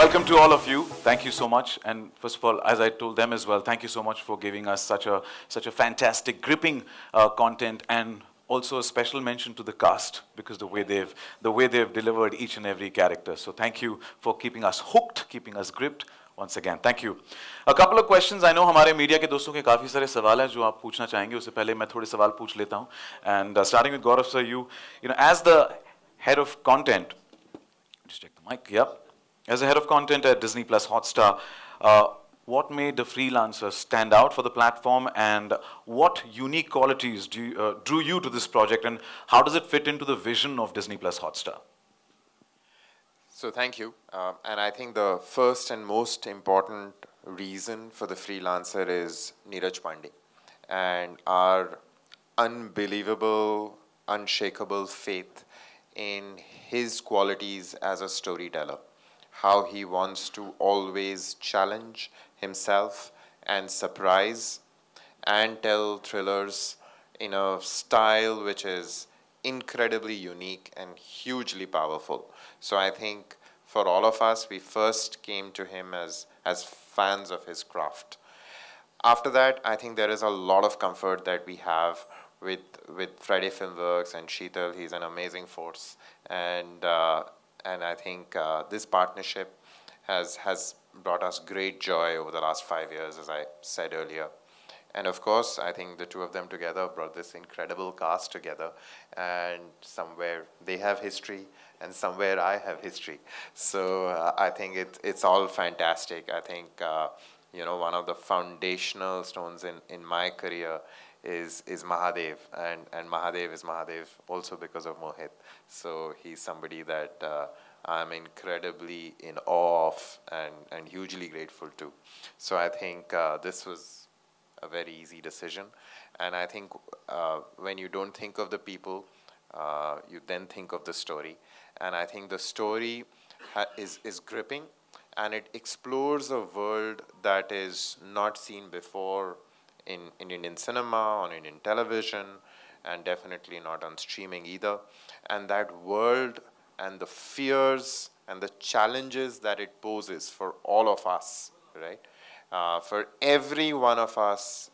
Welcome to all of you. Thank you so much. And first of all, as I told them as well, thank you so much for giving us such a fantastic, gripping content, and also a special mention to the cast because the way they've delivered each and every character. So thank you for keeping us hooked, keeping us gripped. Once again, thank you. A couple of questions. I know हमारे media के दोस्तों के काफी सारे सवाल हैं जो आप पूछना चाहेंगे. उससे पहले मैं थोड़े सवाल पूछ लेता हूं. And starting with Gaurav sir, you know, as the head of content, just check the mic. Yep. As the head of content at Disney Plus Hotstar, what made the Freelancer stand out for the platform, and what unique qualities drew you to this project, and how does it fit into the vision of Disney Plus Hotstar? So thank you. And I think the first and most important reason for the Freelancer is Neeraj Pandey and our unbelievable, unshakable faith in his qualities as a storyteller. How he wants to always challenge himself and surprise and tell thrillers in a style which is incredibly unique and hugely powerful. So I think for all of us, we first came to him as fans of his craft. After that, I think there is a lot of comfort that we have with Friday Filmworks and Sheetal. He's an amazing force. And I think this partnership has brought us great joy over the last 5 years, as I said earlier. And of course, I think the two of them together brought this incredible cast together. And somewhere they have history, and somewhere I have history. So I think it's all fantastic. I think you know, one of the foundational stones in my career is Mahadev, and Mahadev is Mahadev also because of Mohit. So he's somebody that I'm incredibly in awe of and hugely grateful to. So I think this was a very easy decision. And I think when you don't think of the people, you then think of the story. And I think the story is gripping, and it explores a world that is not seen before in Indian cinema, on Indian television, and definitely not on streaming either. And that world and the fears and the challenges that it poses for all of us, right? For every one of us,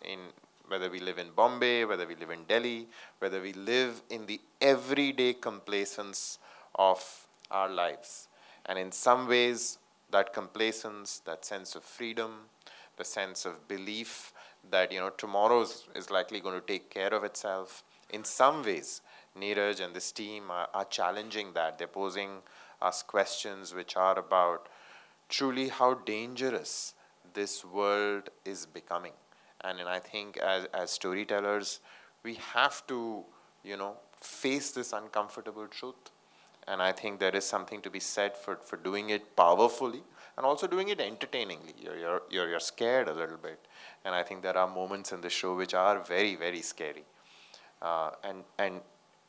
whether we live in Bombay, whether we live in Delhi, whether we live in the everyday complacence of our lives. And in some ways, that complacence, that sense of freedom, the sense of belief that, you know, tomorrow is likely going to take care of itself. In some ways, Neeraj and this team are challenging that. They're posing us questions which are about truly how dangerous this world is becoming. And I think as storytellers, we have to, you know, face this uncomfortable truth. And I think there is something to be said for doing it powerfully and also doing it entertainingly. You're scared a little bit. And I think there are moments in the show which are very, very scary. And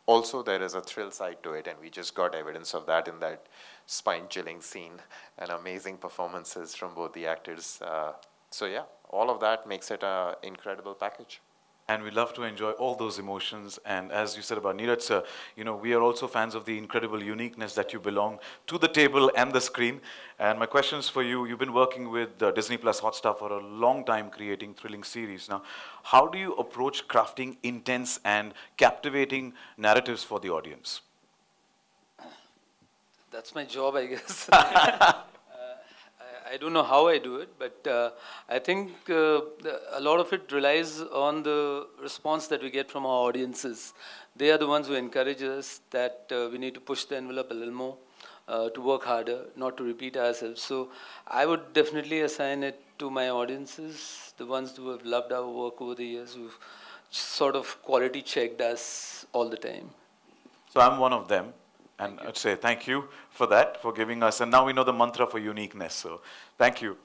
also there is a thrill side to it, and we just got evidence of that in that spine-chilling scene and amazing performances from both the actors. So yeah, all of that makes it an incredible package. And we love to enjoy all those emotions. And as you said about Neeraj sir, you know, we are also fans of the incredible uniqueness that you belong to the table and the screen. And my question is for you. You've been working with Disney Plus Hotstar for a long time, creating thrilling series. Now, how do you approach crafting intense and captivating narratives for the audience? That's my job, I guess. I don't know how I do it, but I think a lot of it relies on the response that we get from our audiences. They are the ones who encourage us that we need to push the envelope a little more, to work harder, not to repeat ourselves. So I would definitely assign it to my audiences, the ones who have loved our work over the years, who've sort of quality checked us all the time. So I'm one of them. And I'd say thank you for that, for giving us. And now we know the mantra for uniqueness. So thank you.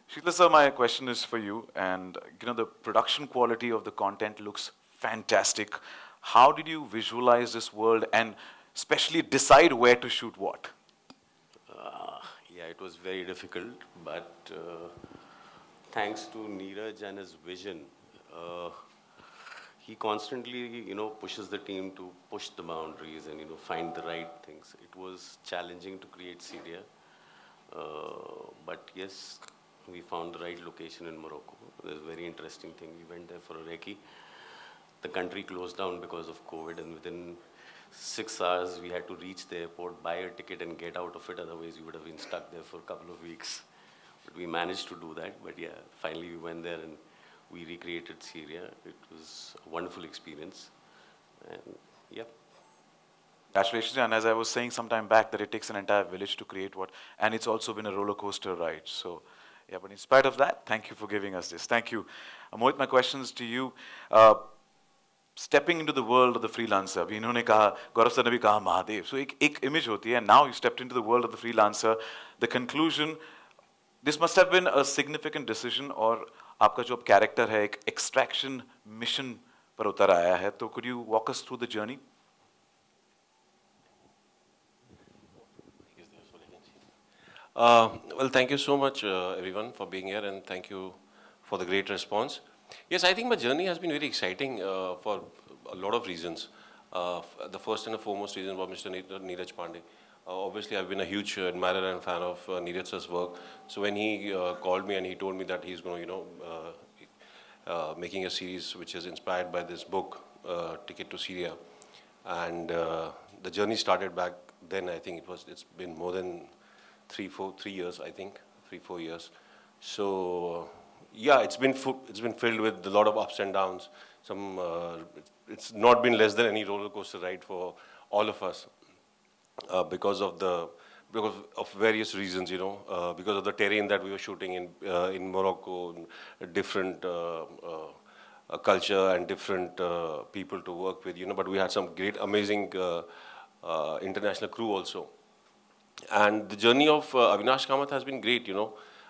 Sheetla sir, my question is for you. And you know, the production quality of the content looks fantastic. How did you visualize this world and especially decide where to shoot what? Yeah, it was very difficult. But thanks to Neeraj and his vision, he constantly, you know, pushes the team to push the boundaries and, you know, find the right things. It was challenging to create Syria. But yes, we found the right location in Morocco. There's a very interesting thing. We went there for a recce. The country closed down because of COVID, and within 6 hours we had to reach the airport, buy a ticket and get out of it. Otherwise we would have been stuck there for a couple of weeks. But we managed to do that. But yeah, finally we went there and we recreated Syria. It was a wonderful experience. And yeah. Congratulations, and as I was saying some time back, that it takes an entire village to create what, and it's also been a roller coaster ride. So, yeah, but in spite of that, thank you for giving us this. Thank you. Mohit, my questions to you. Stepping into the world of the freelancer, अभी इन्होंने कहा, गौरव sir ने भी कहा Mahadev. So एक image होती है, and now you stepped into the world of the freelancer. The conclusion, this must have been a significant decision, और आपका जो character है एक extraction mission पर उतर आया है. तो could you walk us through the journey? Well, thank you so much, everyone, for being here, and thank you for the great response. Yes, I think my journey has been very exciting for a lot of reasons. The first and the foremost reason was Mr. Neeraj Pandey. Obviously, I've been a huge admirer and fan of Neeraj sir's work. So when he called me and he told me that he's going to, making a series which is inspired by this book, Ticket to Syria, and the journey started back then. I think it's been more than 3 years, I think, 3-4 years. So yeah, it's been filled with a lot of ups and downs. It's not been less than any roller coaster ride for all of us because of various reasons, because of the terrain that we were shooting in Morocco, different culture and different people to work with, but we had some great, amazing international crew also. And the journey of Avinash Kamath has been great,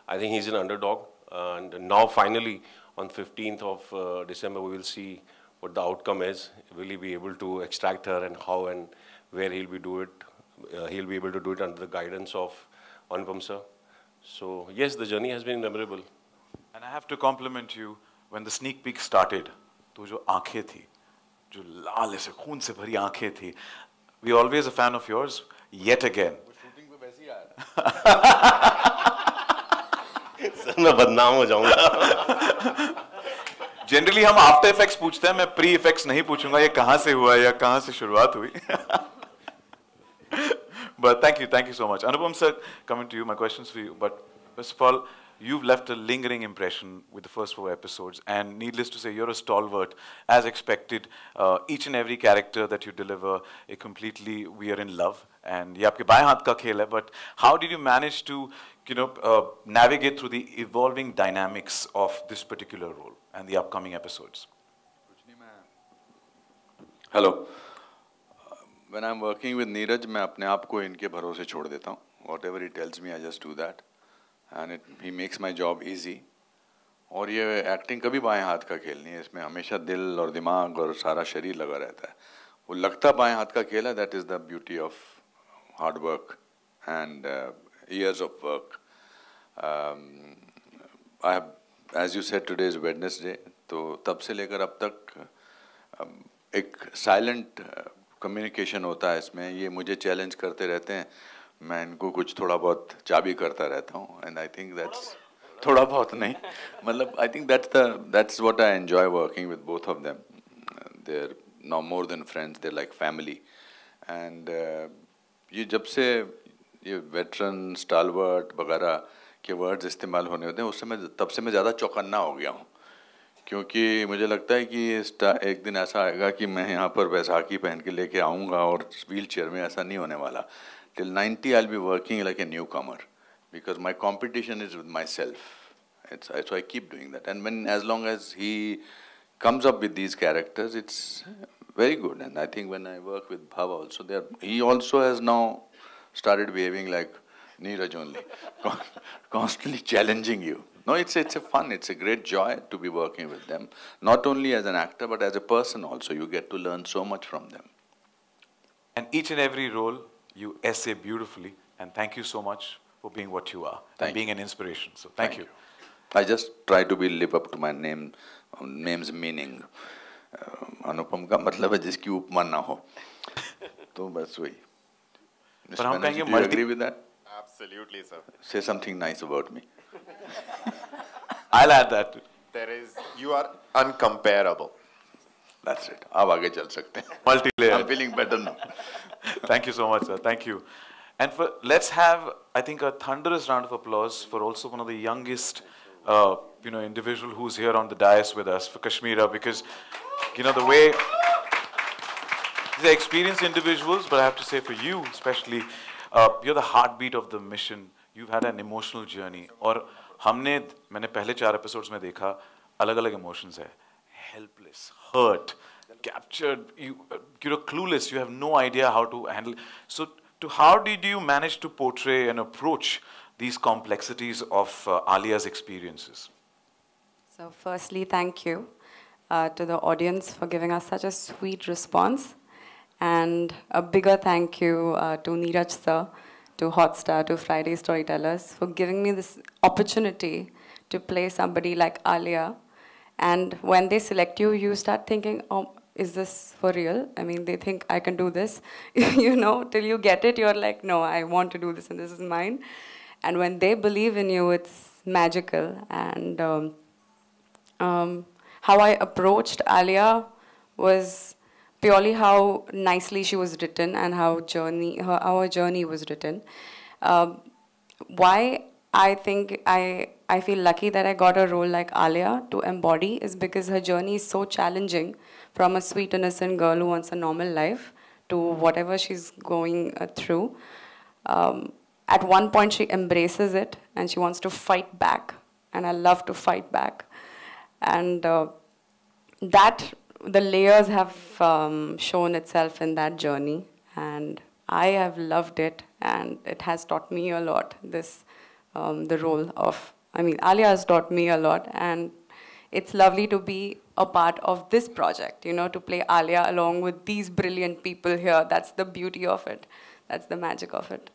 I think he's an underdog. And now finally, on 15th of December, we will see what the outcome is. Will he be able to extract her, and how and where he'll be able to do it under the guidance of Anupam sir. So yes, the journey has been memorable. And I have to compliment you, when the sneak peek started, तो जो आँखें थी, जो लाल ऐसे खून से भरी आँखें थी, we are always a fan of yours, yet again. Sir मैं बदनाम हो जाऊंगा. Generally हम आफ्टर इफेक्ट्स पूछते हैं, मैं प्री इफेक्ट्स नहीं पूछूंगा, ये कहाँ से हुआ या कहाँ से शुरुआत हुई. But thank you so much. Anupam sir, coming to you, my questions for you. But first of all, you've left a lingering impression with the first 4 episodes, and needless to say, you're a stalwart, as expected. Each and every character that you deliver, we are in love. And ये आपके बाएं हाथ का खेल है. But how did you manage to, navigate through the evolving dynamics of this particular role and the upcoming episodes? Hello. When I'm working with Neeraj, मैं अपने आप को इनके भरोसे छोड़ देता हूँ. Whatever he tells me, I just do that, and he makes my job easy. और ये एक्टिंग कभी बाएं हाथ का खेल नहीं है, इसमें हमेशा दिल और दिमाग और सारा शरीर लगा रहता है. वो लगता बाएं हाथ का खेल है. That is the beauty of hard work and years of work. I have, as you said, today is Wednesday, तो तब से लेकर अब तक एक silent communication होता है इसमें. ये मुझे challenge करते रहते हैं, मैं इनको कुछ थोड़ा बहुत चाबी करता रहता हूँ. And I think that's थोड़ा बहुत नहीं, मतलब I think that's what I enjoy working with both of them. They're now more than friends, they're like family. And ये जब से ये veteran, stalwart वगैरह के वर्ड्स इस्तेमाल होने होते हैं, उस समय तब से मैं ज़्यादा चौकन्ना हो गया हूँ, क्योंकि मुझे लगता है कि एक दिन ऐसा आएगा कि मैं यहाँ पर बैसाखी पहन के लेके आऊँगा और व्हील चेयर में. ऐसा नहीं होने वाला. Till 90 I'll be working like a newcomer because my competition is with myself. So I keep doing that. And as long as he comes up with these characters, it's very good. And I think when I work with Bhav also, he also has now started behaving like Neeraj only, constantly challenging you. No, it's a fun, it's a great joy to be working with them. Not only as an actor, but as a person also. You get to learn so much from them. And each and every role, you essay beautifully. And thank you so much for being what you are and being an inspiration. So thank you. I just try to live up to my name's meaning. अनुपम का मतलब है जिसकी उपमा ना हो. तो बस वही. But हम कहेंगे do you agree with that? Absolutely, sir. Say something nice about me. I'll add that. You are uncomparable. That's it. अब आगे चल सकते हैं. Multi-layer. I'm feeling better now. Thank you so much, sir. Thank you. And let's have, I think, a thunderous round of applause for also one of the youngest, individual who's here on the dais with us, for Kashmira, because, the way they're experienced individuals, but I have to say for you especially, you're the heartbeat of the mission. You've had an emotional journey. और मैंने पहले 4 episodes में देखा, अलग-अलग emotions है. Helpless, hurt, captured, you're clueless, you have no idea how to handle. So how did you manage to portray and approach these complexities of Alia's experiences? So firstly, thank you to the audience for giving us such a sweet response. And a bigger thank you to Neeraj sir, to Hotstar, to Friday Storytellers for giving me this opportunity to play somebody like Alia. And when they select you, you start thinking, oh, is this for real? I mean, they think I can do this. Till you get it, you're like, no, I want to do this and this is mine. And when they believe in you, it's magical. And how I approached Alia was purely how nicely she was written and how our journey was written. Why I think I feel lucky that I got a role like Alia to embody is because her journey is so challenging, from a sweet innocent girl who wants a normal life to whatever she's going through. At one point she embraces it and she wants to fight back, and I love to fight back. And the layers have shown itself in that journey, and I have loved it, and it has taught me a lot. The role of, Alia has taught me a lot, and it's lovely to be a part of this project, to play Alia along with these brilliant people here. That's the beauty of it. That's the magic of it.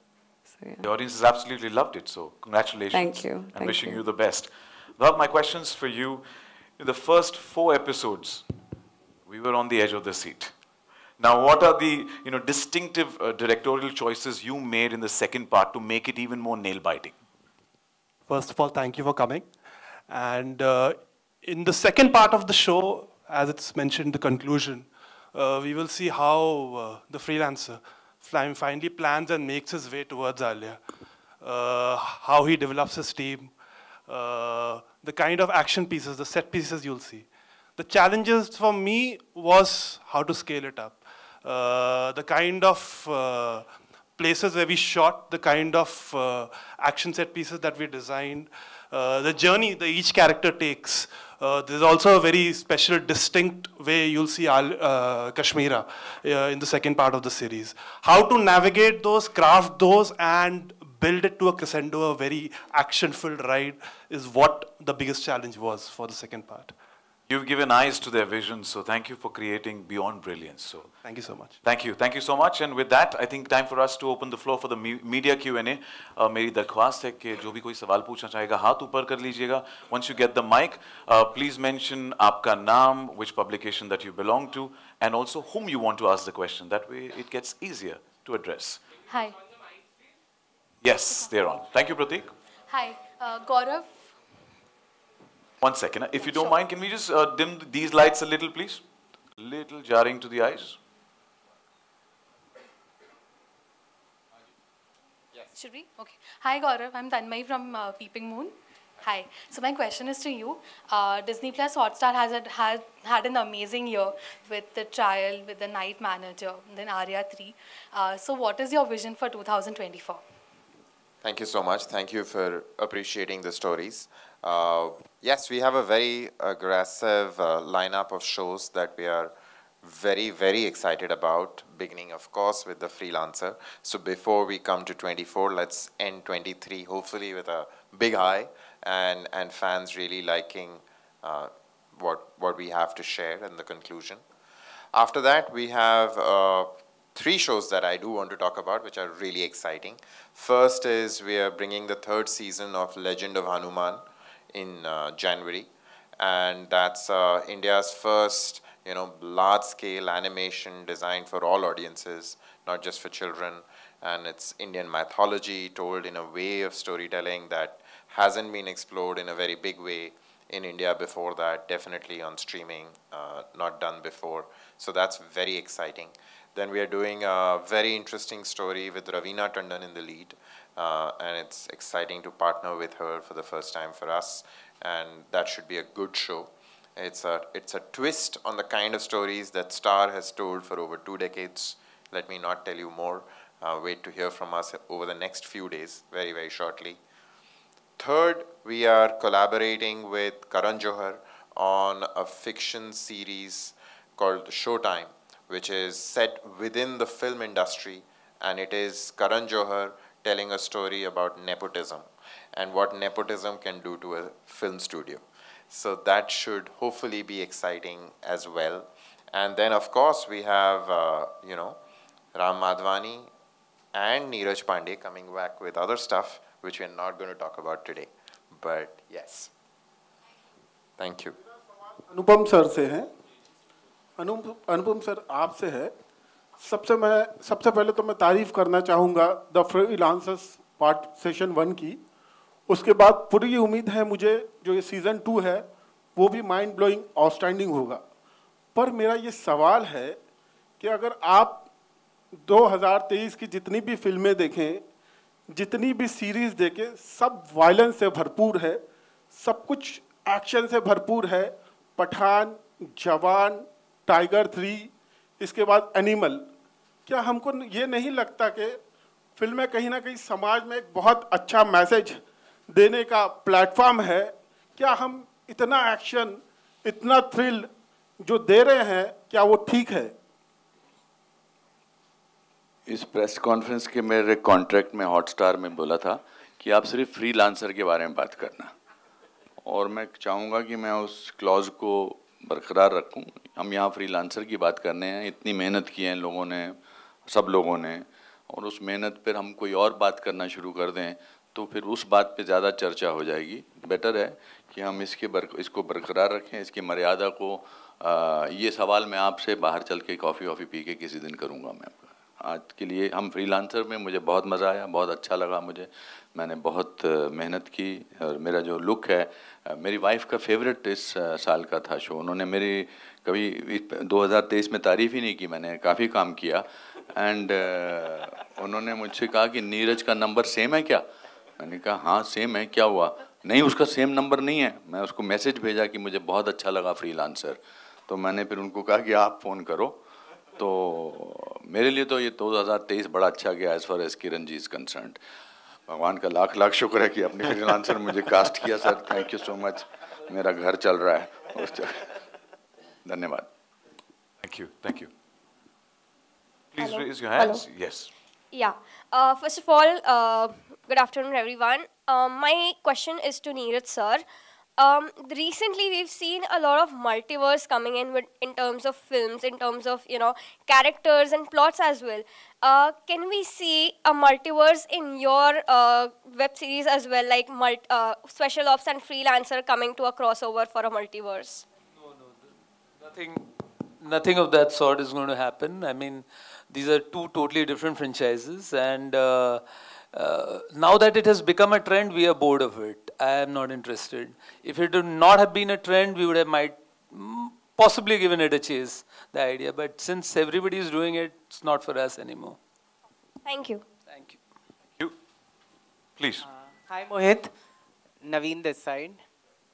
So, yeah. The audience has absolutely loved it, so congratulations. Thank you. And wishing you the best. Well, my questions for you, in the first 4 episodes, we were on the edge of the seat. Now, what are the distinctive directorial choices you made in the second part to make it even more nail-biting? First of all, thank you for coming. And in the second part of the show, as it's mentioned, the conclusion, we will see how the freelancer finally plans and makes his way towards Alia, how he develops his team, the kind of action pieces, the set pieces you'll see. The challenges for me was how to scale it up. The kind of places where we shot, the kind of action set pieces that we designed, the journey that each character takes. There's also a very special, distinct way you'll see Kashmira in the second part of the series. How to navigate those, craft those, and build it to a crescendo, a very action-filled ride, is what the biggest challenge was for the second part. You've given eyes to their vision, so thank you for creating Beyond Brilliance. So thank you so much. Thank you so much. And with that, I think time for us to open the floor for the media Q&A. मेरी दरख्वास्त है कि जो भी कोई सवाल पूछना चाहेगा, हाथ ऊपर कर लीजिएगा. Once you get the mic, please mention आपका नाम, which publication that you belong to, and also whom you want to ask the question. That way, it gets easier to address. Hi. Yes, they're on. Thank you, Pratik. Hi, Gaurav. One second. If you don't mind, can we just dim these lights a little, please? Little jarring to the eyes. Yes. Should we? Okay. Hi, Gaurav. I'm Tanmay from Peeping Moon. Hi. So my question is to you. Disney Plus Hotstar has had an amazing year with The Trial, with The Night Manager, then Arya 3. So what is your vision for 2024? Thank you so much. Thank you for appreciating the stories. Yes, we have a very aggressive lineup of shows that we are very, very excited about, beginning, of course, with the Freelancer. So before we come to 24, let's end 23, hopefully with a big high, and fans really liking what we have to share in the conclusion. After that, we have 3 shows that I do want to talk about, which are really exciting. First is we are bringing the 3rd season of Legend of Hanuman in January, and that's India's first, large-scale animation designed for all audiences, not just for children. and it's Indian mythology told in a way of storytelling that hasn't been explored in a very big way in India before that, definitely on streaming, not done before. So that's very exciting. Then we are doing a very interesting story with Raveena Tandon in the lead, and it's exciting to partner with her for the first time for us, and that should be a good show. It's a twist on the kind of stories that Star has told for over 2 decades. Let me not tell you more. Wait to hear from us over the next few days, very, very shortly. Third, we are collaborating with Karan Johar on a fiction series called Showtime, which is set within the film industry, and it is Karan Johar telling a story about nepotism and what nepotism can do to a film studio. So that should hopefully be exciting as well. And then, of course, we have, Ram Madhvani and Neeraj Pandey coming back with other stuff, which we're not going to talk about today. But yes. Thank you. Anupam sir से है। अनुपम sir आपसे है। सबसे पहले तो मैं तारीफ करना चाहूँगा द फ्रीलांसर्स पार्ट सेशन 1 की। उसके बाद पूरी उम्मीद है मुझे जो ये सीज़न 2 है वो भी माइंड ब्लोइंग आउटस्टैंडिंग होगा। पर मेरा ये सवाल है कि अगर आप 2023 की जितनी भी फिल्में देखें, जितनी भी सीरीज़ देखें, सब वायलेंस से भरपूर है, सब कुछ एक्शन से भरपूर है। पठान, जवान, टाइगर 3, इसके बाद एनिमल। क्या हमको ये नहीं लगता कि फिल्में कहीं ना कहीं समाज में एक बहुत अच्छा मैसेज देने का प्लेटफॉर्म है? क्या हम इतना एक्शन, इतना थ्रिल जो दे रहे हैं, क्या वो ठीक है? इस प्रेस कॉन्फ्रेंस के मेरे कॉन्ट्रैक्ट में हॉटस्टार में बोला था कि आप सिर्फ फ्रीलांसर के बारे में बात करना, और मैं चाहूँगा कि मैं उस क्लॉज को बरकरार रखूँ। हम यहाँ फ्रीलांसर की बात करने हैं, इतनी मेहनत की है लोगों ने, सब लोगों ने, और उस मेहनत पर हम कोई और बात करना शुरू कर दें तो फिर उस बात पे ज़्यादा चर्चा हो जाएगी। बेटर है कि हम इसको बरकरार रखें, इसकी मर्यादा को। ये सवाल मैं आपसे बाहर चल के कॉफ़ी पी के किसी दिन करूँगा। मैं आज के लिए हम फ्रीलांसर में मुझे बहुत मज़ा आया, बहुत अच्छा लगा मुझे। मैंने बहुत मेहनत की, और मेरा जो लुक है, मेरी वाइफ का फेवरेट इस साल का था शो। उन्होंने मेरी कभी 2023 में तारीफ़ ही नहीं की, मैंने काफ़ी काम किया। एंड उन्होंने मुझसे कहा कि नीरज का नंबर सेम है क्या? मैंने कहा हाँ सेम है, क्या हुआ? नहीं, उसका सेम नंबर नहीं है। मैं उसको मैसेज भेजा कि मुझे बहुत अच्छा लगा फ्रीलांसर, तो मैंने फिर उनको कहा कि आप फ़ोन करो। तो मेरे लिए तो ये 2023 बड़ा अच्छा गया as far as Kiran ji is concerned. भगवान का लाख लाख शुक्र है कि अपने फ्रीलांसर मुझे कास्ट किया। Sir thank you so much, मेरा घर चल रहा है। धन्यवाद। Thank you. Please Hello. Raise your hands. Hello. Yes. Yeah. First of all, good afternoon, everyone. My question is to Neeraj sir. Recently, we've seen a lot of multiverse coming in terms of films, in terms of characters and plots as well. Can we see a multiverse in your web series as well, like Special Ops and Freelancer coming to a crossover for a multiverse? No, nothing of that sort is going to happen. I mean, these are two totally different franchises, and now that it has become a trend, we are bored of it. I am not interested. If it would not have been a trend, we would have possibly given it a chase, the idea. But since everybody is doing it, it's not for us anymore. Thank you. Thank you. You, please. Hi Mohit, Naveen this side.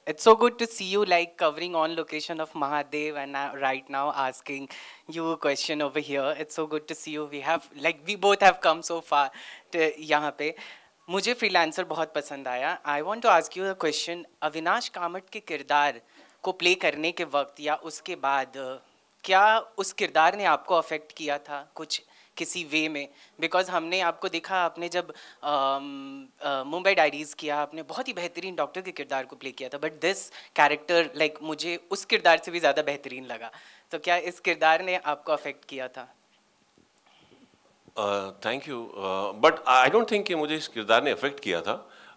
It's so good to see you covering on location of Mahadev, and right now asking you a question over here. It's so good to see you. We both have come so far to यहाँ पे. मुझे freelancer बहुत पसंद आया. I want to ask you a question. Avinash Kamat के किरदार को play करने के वक्त या उसके बाद क्या उस किरदार ने आपको अफेक्ट किया था कुछ किसी वे में? बिकॉज हमने आपको देखा, आपने जब मुंबई डायरीज़ किया, आपने बहुत ही बेहतरीन डॉक्टर के किरदार को प्ले किया था, बट दिस कैरेक्टर मुझे उस किरदार से भी ज़्यादा बेहतरीन लगा. तो क्या इस किरदार ने आपको अफेक्ट किया था? Thank you, but I don't think कि मुझे इस किरदार ने अफेक्ट किया था.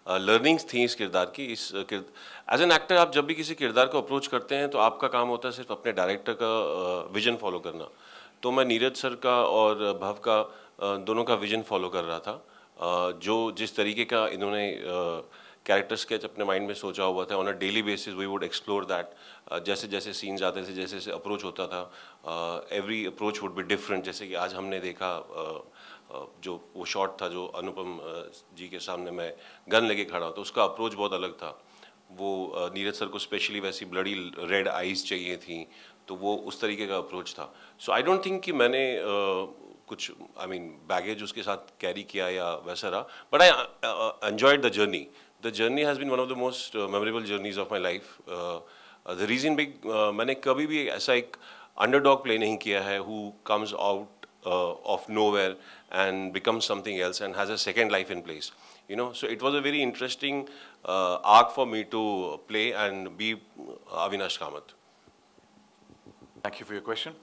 लर्निंग्स थी इस किरदार की. एज एन एक्टर आप जब भी किसी किरदार को अप्रोच करते हैं तो आपका काम होता है सिर्फ अपने डायरेक्टर का विजन फॉलो करना. तो मैं नीरज सर का और भव का दोनों का विजन फॉलो कर रहा था। जो जिस तरीके का इन्होंने कैरेक्टर स्केच अपने माइंड में सोचा हुआ था, on a daily basis we would explore that. जैसे जैसे सीन्स आते थे, जैसे जैसे अप्रोच होता था, every approach would be different. जैसे कि आज हमने देखा जो वो शॉट था जो अनुपम जी के सामने मैं गन लेके खड़ा हूँ, तो उसका अप्रोच बहुत अलग था। वो नीरज सर को स्पेशली वैसी ब्लडी रेड आईज चाहिए थी, तो वो उस तरीके का अप्रोच था। सो आई डोंट थिंक कि मैंने कुछ बैगेज उसके साथ कैरी किया या वैसा रहा, but I enjoyed the journey. The journey has been one of the most memorable journeys of my life. The reason big, मैंने कभी भी ऐसा एक अंडरडॉग प्ले नहीं किया है who comes out of nowhere and becomes something else and has a second life in place, you know. So it was a very interesting arc for me to play and be Avinash Kamath. Thank you for your question.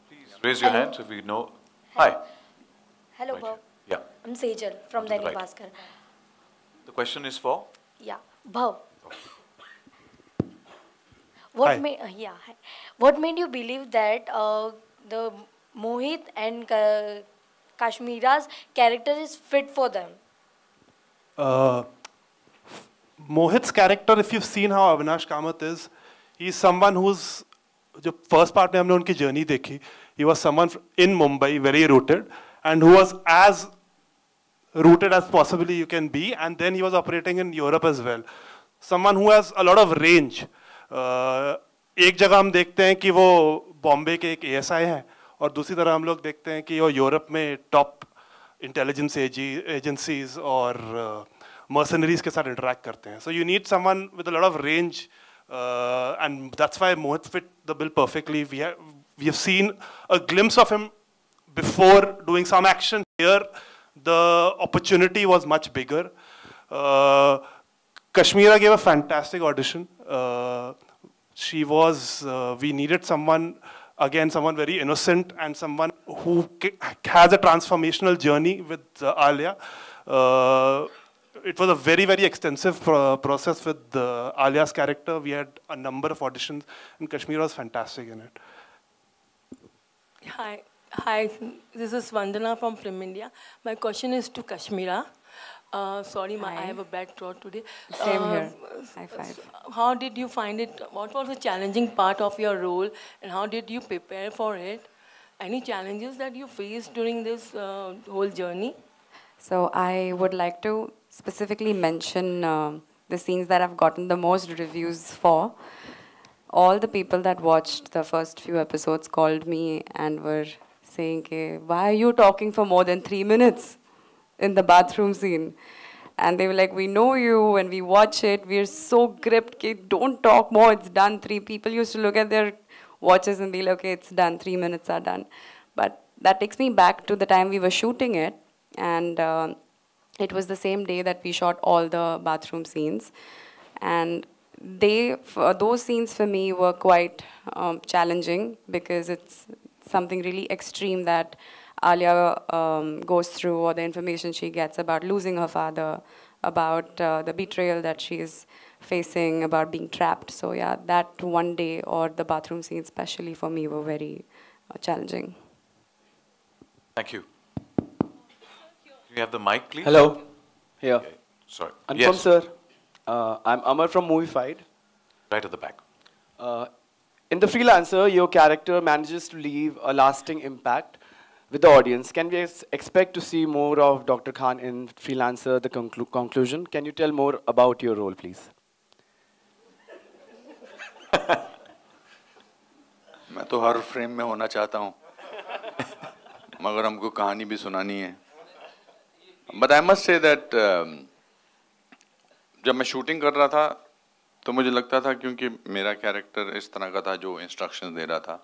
Please raise your hand so we know. Hi. Hello, Right. Bhav. Yeah. I'm Sejal from To the Dainik right. Bhaskar. The question is for? Yeah, Bhav. What Hi. hi. What made you believe that the Mohit and Kashmira's character is fit for them? Mohit's character, if you've seen how Avinash Kamath is, he's someone who's, जो first part में हमने उनकी journey देखी, he was someone in Mumbai, very rooted, and who was as rooted as possibly you can be, and then he was operating in Europe as well. Someone who has a lot of range. एक जगह हम देखते हैं कि वो बॉम्बे के एक ASI हैं, और दूसरी तरह हम लोग देखते हैं कि वो यूरोप में टॉप इंटेलिजेंस एजेंसीज और मर्सनरीज के साथ इंटरेक्ट करते हैं. So you need someone with a lot of range, and that's why Mohit fit the bill perfectly. We have seen a glimpse of him before doing some action. Here the opportunity was much bigger. Kashmira gave a fantastic audition. She was, we needed someone, again, someone very innocent and someone who has a transformational journey with Alia. It was a very, very extensive process with Alia's character. We had a number of auditions, and Kashmira was fantastic in it. Hi, this is Vandana from Film India. My question is to Kashmira. Sorry, I have a bad throat today. Same here. High five. How did you find it? What was the challenging part of your role, and how did you prepare for it? Any challenges that you faced during this whole journey? So I would like to specifically mention the scenes that I've gotten the most reviews for. All the people that watched the first few episodes called me and were saying, why are you talking for more than 3 minutes in the bathroom scene? And they were like, we know you, when we watch it, we're so gripped, don't talk more, it's done. 3 people used to look at their watches and be like, okay, it's done, 3 minutes are done. But that takes me back to the time we were shooting it, and it was the same day that we shot all the bathroom scenes. And those scenes for me were quite challenging, because it's something really extreme that Alia goes through, or the information she gets about losing her father, about the betrayal that she is facing, about being trapped. So yeah, that one day, or the bathroom scene especially for me, were very challenging. Thank you. Can you have the mic, please? Hello. Here. Okay. Sorry. Anupam Yes. sir. I'm Amar from Movified. Right at the back. In the Freelancer, your character manages to leave a lasting impact with the audience. Can we expect to see more of Dr. Khan in Freelancer, the conclusion? Can you tell more about your role, please? मैं तो हर frame में होना चाहता हूँ, मगर हमको कहानी भी सुनानी है. But I must say that जब मैं शूटिंग कर रहा था तो मुझे लगता था, क्योंकि मेरा कैरेक्टर इस तरह का था जो इंस्ट्रक्शंस दे रहा था,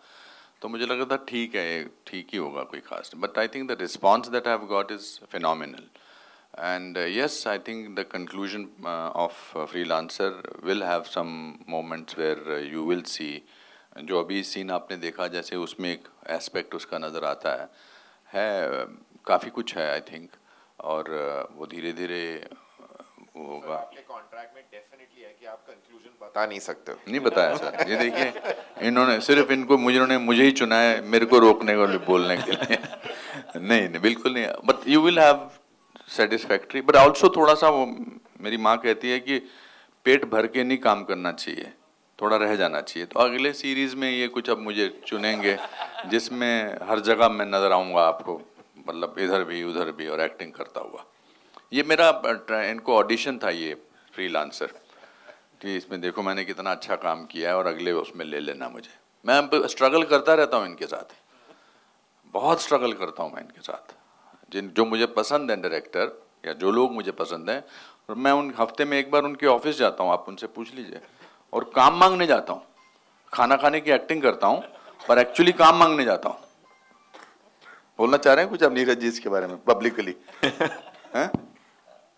तो मुझे लगा था ठीक है, ठीक ही होगा, कोई खास. But I think the response that I have got is phenomenal. And yes, I think the conclusion of freelancer will have some moments where you will see. जो अभी सीन आपने देखा, जैसे उसमें एक एस्पेक्ट उसका नज़र आता है काफ़ी कुछ है आई थिंक, और वो धीरे धीरे होगा. आपके कॉन्ट्रैक्ट में डेफिनेटली है कि आप कंक्लूजन बता नहीं सकते. नहीं बताया सर, ये देखिए, इन्होंने सिर्फ मुझे ही चुना है मेरे को रोकने को, बोलने के लिए. नहीं नहीं बिल्कुल नहीं, but you will have satisfactory, but also थोड़ा सा वो मेरी माँ कहती है कि पेट भर के नहीं काम करना चाहिए, थोड़ा रह जाना चाहिए। तो अगले सीरीज में ये कुछ अब मुझे चुनेंगे जिसमें हर जगह मैं नजर आऊँगा आपको, मतलब इधर भी उधर भी और एक्टिंग करता हुआ। ये मेरा इनको ऑडिशन था ये फ्रीलांसर कि इसमें देखो मैंने कितना अच्छा काम किया है और अगले उसमें ले लेना मुझे। मैं स्ट्रगल करता रहता हूँ इनके साथ, बहुत स्ट्रगल करता हूँ मैं इनके साथ। जो मुझे पसंद है डायरेक्टर या जो लोग मुझे पसंद हैं, और मैं उन हफ्ते में एक बार उनके ऑफिस जाता हूँ, आप उनसे पूछ लीजिए, और काम मांगने जाता हूँ। खाना खाने की एक्टिंग करता हूँ पर एक्चुअली काम मांगने जाता हूँ। बोलना चाह रहे हैं कुछ अब नीरज जी इसके बारे में पब्लिकली? हैं?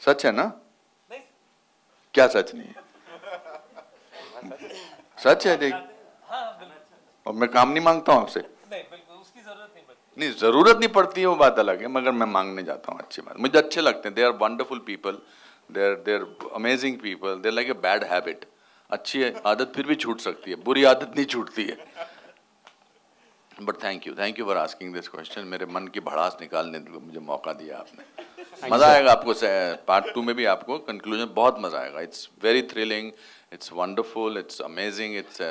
सच है ना? क्या सच नहीं है? सच है देख, और मैं काम नहीं मांगता हूँ आपसे। नहीं जरूरत नहीं पड़ती है वो बात अलग है, मगर मैं मांगने जाता हूँ। अच्छी बात, मुझे अच्छे लगते हैं। They are wonderful people, they are amazing people, they like a bad habit. अच्छी आदत फिर भी छूट सकती है, बुरी आदत नहीं छूटती है। But thank you for asking this question. मेरे मन की भड़ास निकालने को मुझे मौका दिया आपने। मजा आएगा आपको, पार्ट 2 में भी आपको कंक्लूजन बहुत मजा आएगा। It's very thrilling, it's wonderful, it's amazing. It's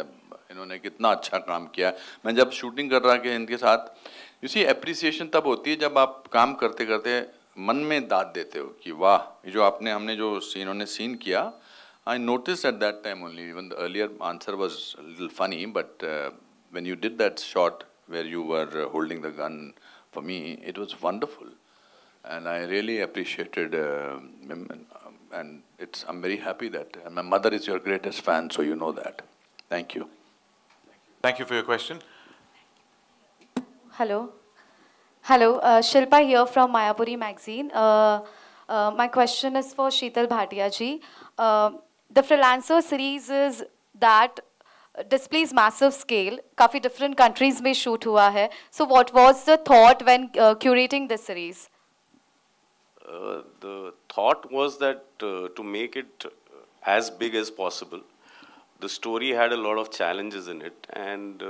इन्होंने कितना अच्छा काम किया। मैं जब शूटिंग कर रहा कि इनके साथ, यू सी एप्रिसिएशन तब होती है जब आप काम करते करते मन में दाद देते हो कि वाह, ये जो हमने जो सीन किया, I noticed at that time only, even the earlier answer was a little funny, but when you did that shot where you were holding the gun for me, it was wonderful. And I really appreciated and I'm very happy that and my mother is your greatest fan, so you know that. Thank you. Thank you for your question. Hello. Hello, Shilpa here from Mayapuri magazine. My question is for Sheetal Bhatia ji. The Freelancer series is that displays massive scale. काफी different countries में shoot हुआ है. So what was the thought when curating this series? The thought was that to make it as big as possible. The story had a lot of challenges in it, and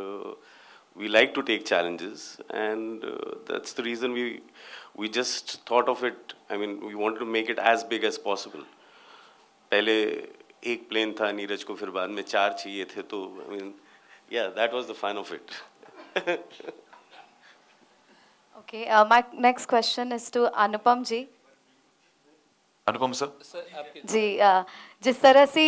we like to take challenges, and that's the reason we just thought of it. I mean, we wanted to make it as big as possible. पहले एक plane था नीरज को, फिर बाद में 4 चाहिए थे, तो I mean, yeah, that was the fun of it. Okay, my next question is to Anupam ji. Anupam sir? जी, जिस तरह से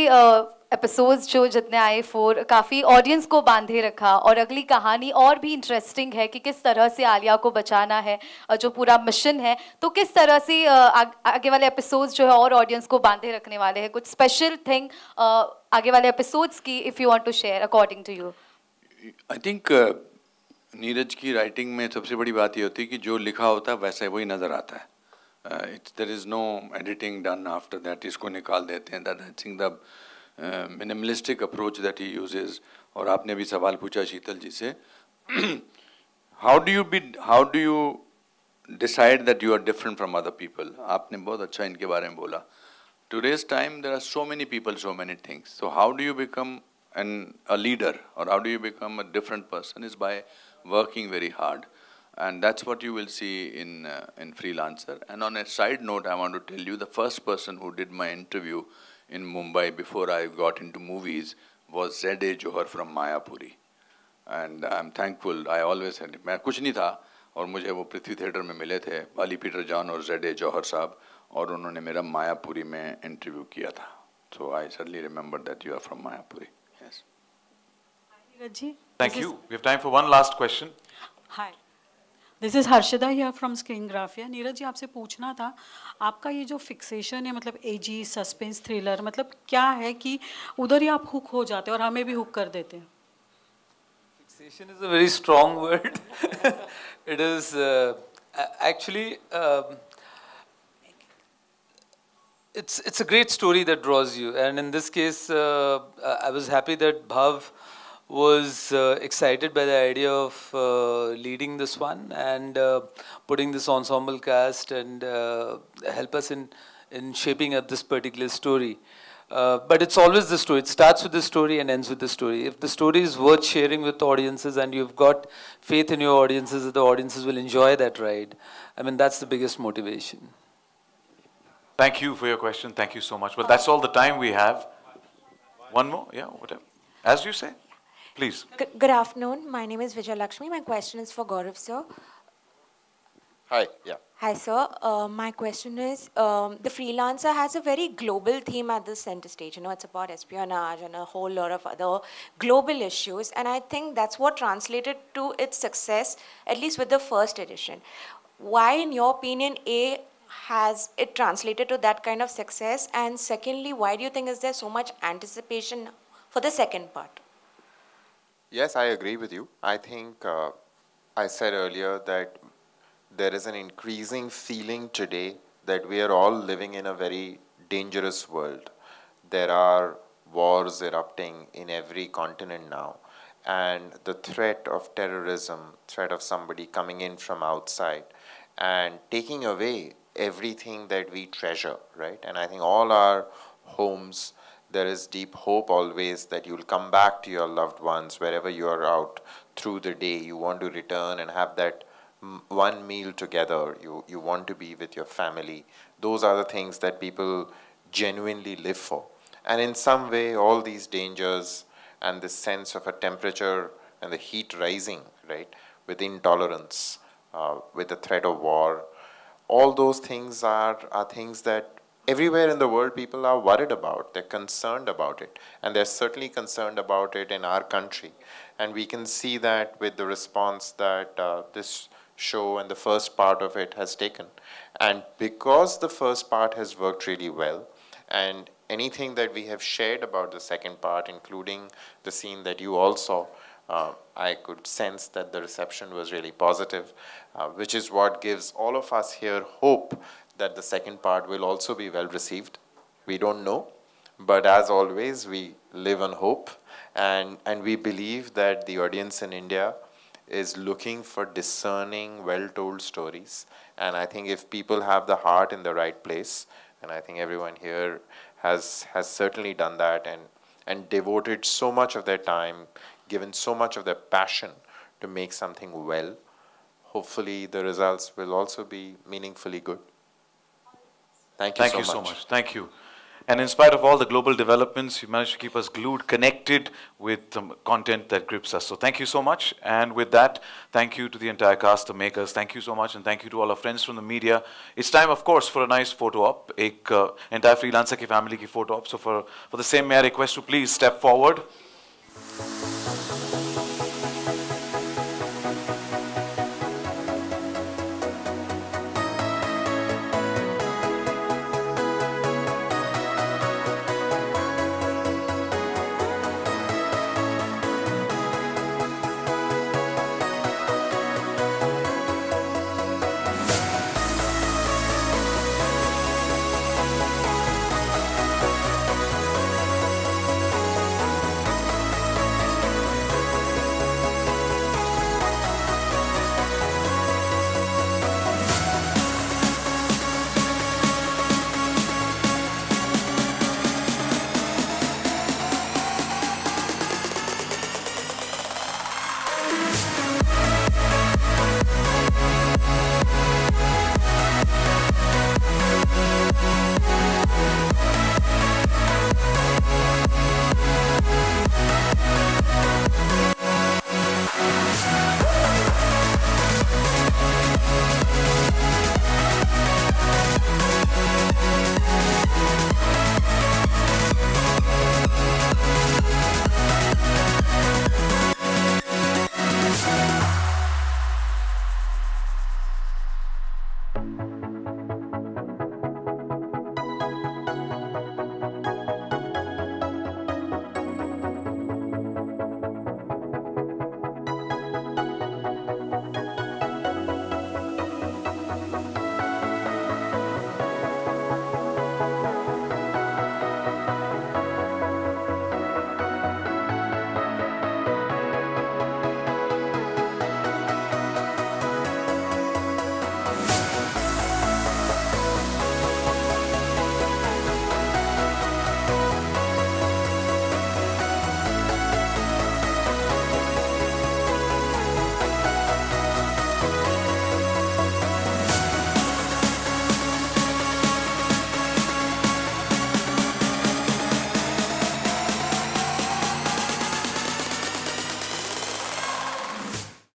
एपिसोड्स जो जितने आए 4 काफ़ी ऑडियंस को बांधे रखा, और अगली कहानी और भी इंटरेस्टिंग है कि किस तरह से आलिया को बचाना है, जो पूरा मिशन है, तो किस तरह से आगे वाले एपिसोड्स जो है और ऑडियंस को बांधे रखने वाले हैं। कुछ स्पेशल थिंग आगे वाले एपिसोड्स की if you want to share according to you? I think Neeraj की राइटिंग में सबसे बड़ी बात ये होती है कि जो लिखा होता है वैसा वही नज़र आता है। There is no editing done after that. इसको निकाल देते हैं। That I think the minimalistic approach that he uses. और आपने भी सवाल पूछा शीतल जी से, how do you decide that you are different from other people? आपने बहुत अच्छा इनके बारे में बोला. Today's time there are so many people, so many things. So how do you become a leader, or how do you become a different person? Is by working very hard. And that's what you will see in Freelancer. And on a side note, I want to tell you, the first person who did my interview in Mumbai before I got into movies was Z.A. Johar from Mayapuri. And I'm thankful. I always said, मैं कुछ नहीं था, और मुझे वो पृथ्वी theatre में मिले थे, अली पीटर जॉन और Z.A. Johar साहब, और उन्होंने मेरा मायापुरी में इंटरव्यू किया था. So I certainly remember that you are from Mayapuri. Yes. Thank you. We have time for one last question. Hi. This is Harshada here from Screengraphia. Neeraj ji, आपसे पूछना था, आपका ये जो फिक्सेशन है, मतलब एजी, सस्पेंस, थ्रिलर, मतलब क्या है कि उधर ही आप हुक हो जाते हैं और हमें भी हुक कर देते हैं? Fixation is a very strong word. It is actually it's a great story that draws you, and in this case, I was happy that Bhav was excited by the idea of leading this one and putting this ensemble cast and help us in shaping up this particular story. But it's always the story. It starts with the story and ends with the story. If the story is worth sharing with audiences and you've got faith in your audiences that the audiences will enjoy that ride, I mean, that's the biggest motivation. Thank you for your question. Thank you so much. Well, that's all the time we have. One more? Yeah, whatever. As you say. Please. Good afternoon. My name is Vijay Lakshmi. My question is for Gaurav, sir. Hi, yeah. Hi, sir. My question is, the Freelancer has a very global theme at the center stage. You know, it's about espionage and a whole lot of other global issues. And I think that's what translated to its success, at least with the first edition. Why, in your opinion, A, has it translated to that kind of success? And secondly, why do you think is there so much anticipation for the second part? Yes, I agree with you. I think I said earlier that there is an increasing feeling today that we are all living in a very dangerous world. There are wars erupting in every continent now, and the threat of terrorism, threat of somebody coming in from outside and taking away everything that we treasure, right? And I think all our homes, there is deep hope always that you'll come back to your loved ones wherever you are out through the day. You want to return and have that one meal together. You want to be with your family. Those are the things that people genuinely live for. And in some way, all these dangers and this sense of a temperature and the heat rising, right, with intolerance, with the threat of war, all those things are things that everywhere in the world people are worried about. They're concerned about it. And they're certainly concerned about it in our country. And we can see that with the response that this show and the first part of it has taken. And because the first part has worked really well, and anything that we have shared about the second part, including the scene that you all saw, I could sense that the reception was really positive, which is what gives all of us here hope that the second part will also be well received. We don't know, but as always, we live on hope, and we believe that the audience in India is looking for discerning, well-told stories. And I think if people have the heart in the right place, and I think everyone here has certainly done that and devoted so much of their time, given so much of their passion to make something well, hopefully the results will also be meaningfully good. Thank you so much. Thank you. And in spite of all the global developments, you managed to keep us glued, connected with content that grips us. So thank you so much. And with that, thank you to the entire cast, the makers. Thank you so much. And thank you to all our friends from the media. It's time, of course, for a nice photo op. Entire Freelancer ki family ki photo op. So for the same, may I request to please step forward.